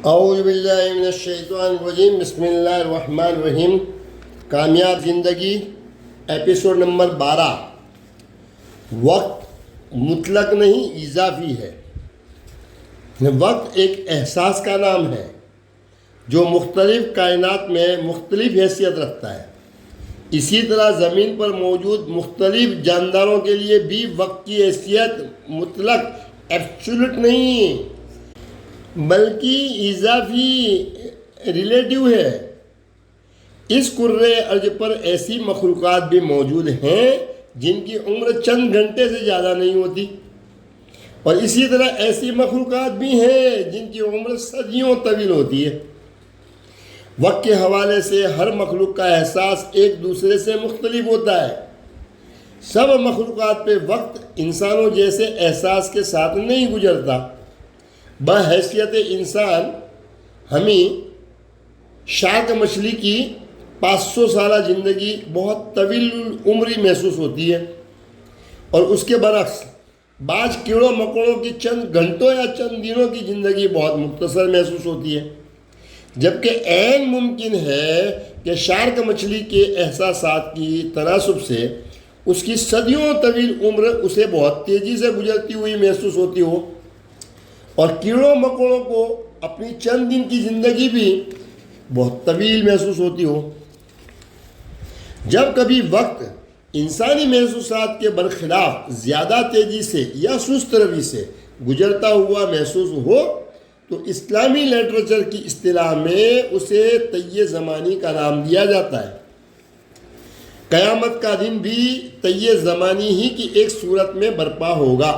اعوذ باللہ من الشیطان الرجیم، بسم اللہ الرحمن الرحیم۔ کامیاب زندگی ایپیسوڈ نمبر 12۔ وقت مطلق نہیں، اضافی ہے۔ وقت ایک احساس کا نام ہے جو مختلف کائنات میں مختلف حیثیت رکھتا ہے۔ اسی طرح زمین پر موجود مختلف جانداروں کے لیے بھی وقت کی حیثیت مطلق ایبسولوٹ نہیں بلکہ اضافی ریلیٹیو ہے۔ اس کرۂ ارض پر ایسی مخلوقات بھی موجود ہیں جن کی عمر چند گھنٹے سے زیادہ نہیں ہوتی، اور اسی طرح ایسی مخلوقات بھی ہیں جن کی عمر صدیوں طویل ہوتی ہے۔ وقت کے حوالے سے ہر مخلوق کا احساس ایک دوسرے سے مختلف ہوتا ہے۔ سب مخلوقات پہ وقت انسانوں جیسے احساس کے ساتھ نہیں گزرتا۔ بحیثیت انسان ہمیں شارک مچھلی کی 500 سالہ زندگی بہت طویل عمری محسوس ہوتی ہے، اور اس کے برعکس بعض کیڑوں مکوڑوں کی چند گھنٹوں یا چند دنوں کی زندگی بہت مختصر محسوس ہوتی ہے، جبکہ عین ممکن ہے کہ شارک مچھلی کے احساسات کی تناسب سے اس کی صدیوں طویل عمر اسے بہت تیزی سے گزرتی ہوئی محسوس ہوتی ہو، اور کیڑوں مکوڑوں کو اپنی چند دن کی زندگی بھی بہت طویل محسوس ہوتی ہو۔ جب کبھی وقت انسانی محسوسات کے برخلاف زیادہ تیزی سے یا سست روی سے گزرتا ہوا محسوس ہو تو اسلامی لٹریچر کی اصطلاح میں اسے طی زمانی کا نام دیا جاتا ہے۔ قیامت کا دن بھی طی زمانی ہی کی ایک صورت میں برپا ہوگا،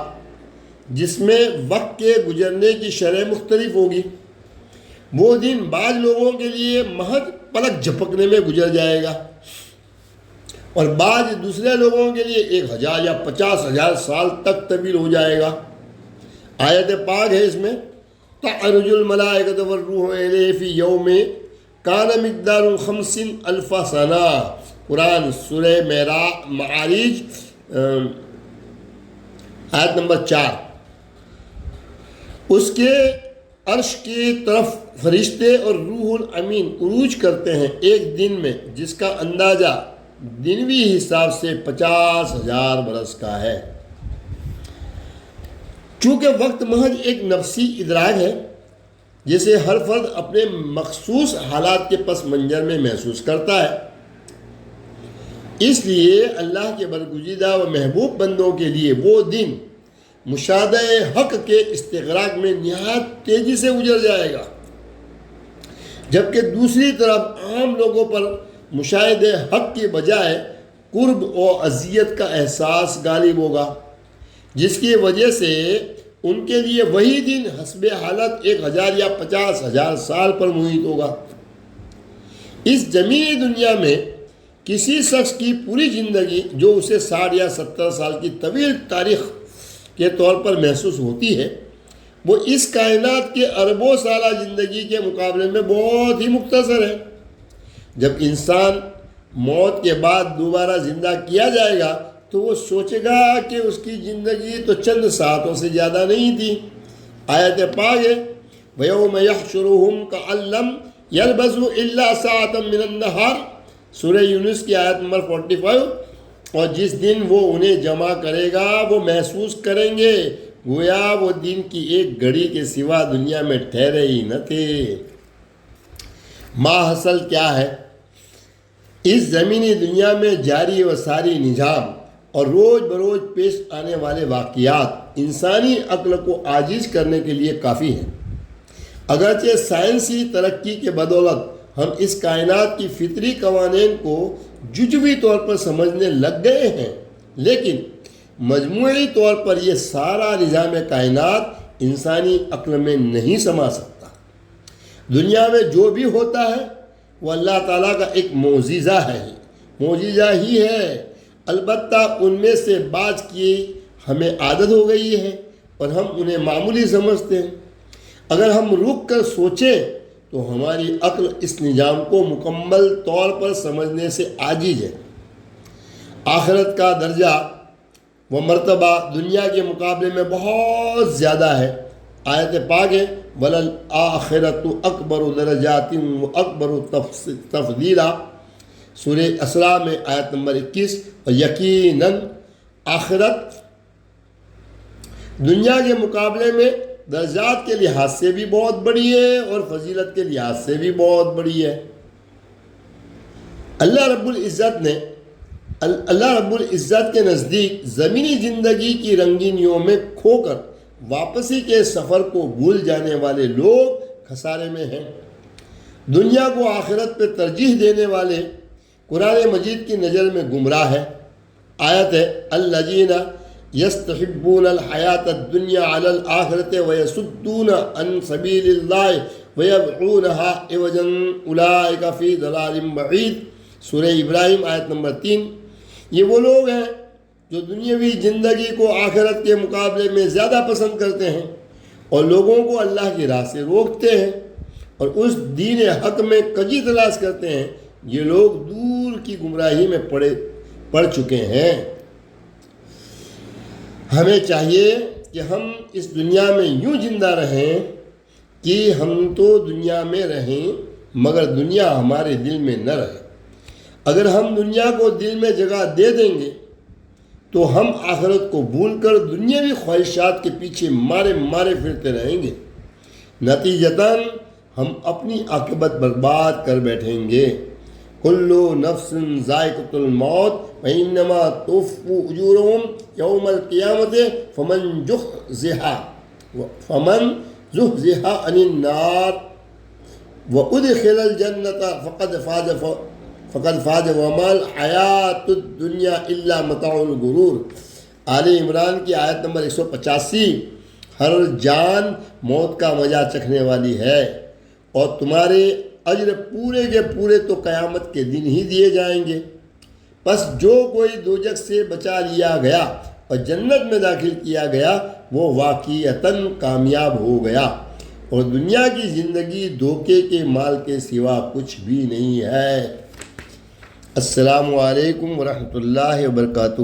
جس میں وقت کے گزرنے کی شرح مختلف ہوگی۔ وہ دن بعض لوگوں کے لیے محض پلک جھپکنے میں گزر جائے گا، اور بعض دوسرے لوگوں کے لیے 1000 یا 50,000 سال تک طویل ہو جائے گا۔ آیت پاک ہے اس میں تعرج الملائکۃ والروح الیہ فی یوم کان مقدارہ 50,000 سنہ۔ قرآن سورہ معارج آیت نمبر 4۔ اس کے عرش کی طرف فرشتے اور روح الامین عروج کرتے ہیں ایک دن میں، جس کا اندازہ دنوی حساب سے 50,000 برس کا ہے۔ چونکہ وقت محض ایک نفسی ادراک ہے جسے ہر فرد اپنے مخصوص حالات کے پس منظر میں محسوس کرتا ہے، اس لیے اللہ کے برگزیدہ و محبوب بندوں کے لیے وہ دن مشاہدہ حق کے استغراق میں نہایت تیزی سے گزر جائے گا، جبکہ دوسری طرف عام لوگوں پر مشاہدہ حق کی بجائے قرب و اذیت کا احساس غالب ہوگا، جس کی وجہ سے ان کے لیے وہی دن حسب حالت 1000 یا 50,000 سال پر محیط ہوگا۔ اس زمینی دنیا میں کسی شخص کی پوری زندگی جو اسے 60 یا 70 سال کی طویل تاریخ کے طور پر محسوس ہوتی ہے، وہ اس کائنات کے اربوں سالہ زندگی کے مقابلے میں بہت ہی مختصر ہے۔ جب انسان موت کے بعد دوبارہ زندہ کیا جائے گا تو وہ سوچے گا کہ اس کی زندگی تو چند ساعتوں سے زیادہ نہیں تھی۔ آیت پاک ہے وَيَوْمَ يَحْشُرُهُمْ كَأَن لَّمْ يَلْبَثُوا إِلَّا سَاعَةً مِّنَ النَّهَارِ۔ سورہ یونس کی آیت نمبر 45۔ اور جس دن وہ انہیں جمع کرے گا وہ محسوس کریں گے گویا وہ دن کی ایک گھڑی کے سوا دنیا میں ٹھہرے ہی نہ تھے۔ ماحصل کیا ہے؟ اس زمینی دنیا میں جاری و ساری نظام اور روز بروز پیش آنے والے واقعات انسانی عقل کو عاجز کرنے کے لیے کافی ہیں۔ اگرچہ سائنسی ترقی کے بدولت ہم اس کائنات کی فطری قوانین کو جزوی طور پر سمجھنے لگ گئے ہیں، لیکن مجموعی طور پر یہ سارا نظام کائنات انسانی عقل میں نہیں سما سکتا۔ دنیا میں جو بھی ہوتا ہے وہ اللہ تعالیٰ کا ایک معجزہ ہی ہے، البتہ ان میں سے بعض کی ہمیں عادت ہو گئی ہے اور ہم انہیں معمولی سمجھتے ہیں۔ اگر ہم رک کر سوچیں تو ہماری عقل اس نظام کو مکمل طور پر سمجھنے سے عاجز ہے۔ آخرت کا درجہ و مرتبہ دنیا کے مقابلے میں بہت زیادہ ہے۔ آیت پاک ہے وَلَلْآخِرَةُ أَكْبَرُ دَرَجَاتٍ وَأَكْبَرُ تَفْضِيلًا، سورہ اسراء میں آیت نمبر 21۔ اور یقیناً آخرت دنیا کے مقابلے میں درجات کے لحاظ سے بھی بہت بڑی ہے اور فضیلت کے لحاظ سے بھی بہت بڑی ہے۔ اللہ رب العزت کے نزدیک زمینی زندگی کی رنگینیوں میں کھو کر واپسی کے سفر کو بھول جانے والے لوگ خسارے میں ہیں۔ دنیا کو آخرت پہ ترجیح دینے والے قرآن مجید کی نظر میں گمراہ ہے۔ آیت ہے الذین یستحبون الحیاۃ الدنیا علی الآخرۃ ویصدون عن سبیل اللہ ویبغونها عوجا اولئک فی ضلال بعید، سورہ ابراہیم آیت نمبر 3۔ یہ وہ لوگ ہیں جو دنیاوی زندگی کو آخرت کے مقابلے میں زیادہ پسند کرتے ہیں اور لوگوں کو اللہ کی راہ سے روکتے ہیں اور اس دین حق میں کجی تلاش کرتے ہیں۔ یہ لوگ دور کی گمراہی میں پڑ چکے ہیں۔ ہمیں چاہیے کہ ہم اس دنیا میں یوں زندہ رہیں کہ ہم تو دنیا میں رہیں مگر دنیا ہمارے دل میں نہ رہے۔ اگر ہم دنیا کو دل میں جگہ دے دیں گے تو ہم آخرت کو بھول کر دنیاوی خواہشات کے پیچھے مارے پھرتے رہیں گے، نتیجتاً ہم اپنی عاقبت برباد کر بیٹھیں گے۔ کل نفس ذائقۃ الموت وانما توفوا اجورهم یوم القیامۃ فمن زحزح عن النار وادخل الجنۃ فقد فاز وما الحیاۃ الدنیا الا متاع الغرور، آل عمران کی آیت نمبر 185۔ ہر جان موت کا مزہ چکھنے والی ہے اور تمہارے اجر پورے کے پورے تو قیامت کے دن ہی دیے جائیں گے۔ پس جو کوئی دوزخ سے بچا لیا گیا اور جنت میں داخل کیا گیا وہ واقعتاً کامیاب ہو گیا، اور دنیا کی زندگی دھوکے کے مال کے سوا کچھ بھی نہیں ہے۔ السلام علیکم ورحمۃ اللہ وبرکاتہ۔